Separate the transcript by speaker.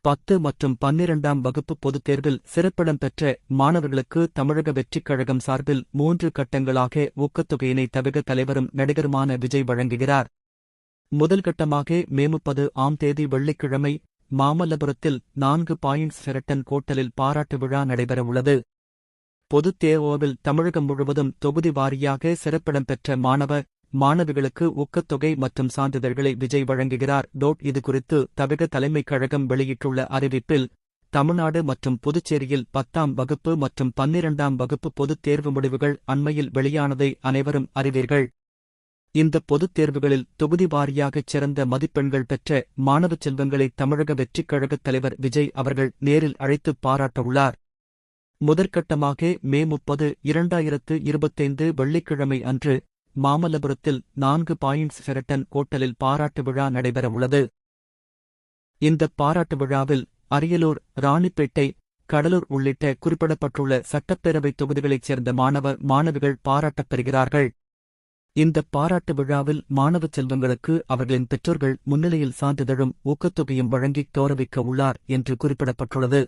Speaker 1: 10 மற்றும் 12ஆம் வகுப்பு பொதுத் தேர்வில் சிறப்பிடம் பெற்ற மாணவர்களுக்கு தமிழக வெற்றிக் கழகம் சார்பில் 3 கட்டங்களாக ஊக்கத்தொகையினை தமிழக தலைவரும் நடிகருமான விஜய் வழங்குகிறார். முதல் கட்டமாக மே 30ஆம் தேதி வெள்ளிக்கிழமை மாமல்லபுரத்தில் 4 பாயிண்ட்ஸ் ஷெரட்டன் ஹோட்டலில் பாராட்டு விழா நடைபெறவுள்ளது. பொதுத் தேர்வில் தமிழகம் முழுவதும் தொகுதி வாரியாக சிறப்பிடம் பெற்ற மாணவிகளுக்கு ஊக்கத்தொகை மற்றும் சான்றிதழ்களை விஜய் வழங்குகிறார். இதுகுறித்து தமிழக தலைமைக் கழகம் வெளியிட்டுள்ள அறிவிப்பில், தமிழ்நாடு மற்றும் புதுச்சேரியில் 10ஆம் வகுப்பு மற்றும் 12ஆம் வகுப்பு பொதுத் தேர்வு முடிவுகள் அண்மையில் வெளியானதை அனைவரும் அறிவீர்கள். இந்த பொதுத் தேர்வுகளில் தொகுதி வாரியாகச் சிறந்த மதிப்பெண்கள் பெற்ற மாணவச் செல்வங்களை தமிழக வெற்றிக் கழகத் தலைவர் விஜய் அவர்கள் நேரில் அழைத்துப் பாராட்டவுள்ளார். முதற்கட்டமாக மே 30, 2025 வெள்ளிக்கிழமை அன்று மாமல்லபுரத்தில் 4 பாயிண்ட்ஸ் ஷெரட்டன் ஹோட்டலில் பாராட்டு விழா நடைபெறவுள்ளது. இந்த பாராட்டு விழாவில் அரியலூர், ராணிப்பேட்டை, கடலூர் உள்ளிட்ட குறிப்பிடப்பட்டுள்ள சட்டப்பேரவைத் தொகுதிகளைச் சேர்ந்த மாணவிகள் பாராட்டப் பெறுகிறார்கள். இந்த பாராட்டு விழாவில் மாணவச் செல்வங்களுக்கு அவர்களின் பெற்றோர்கள் முன்னிலையில் சான்றிதழும் ஊக்கத்தொகையும் வழங்கிக் கௌரவிக்க உள்ளார் என்று குறிப்பிடப்பட்டுள்ளது.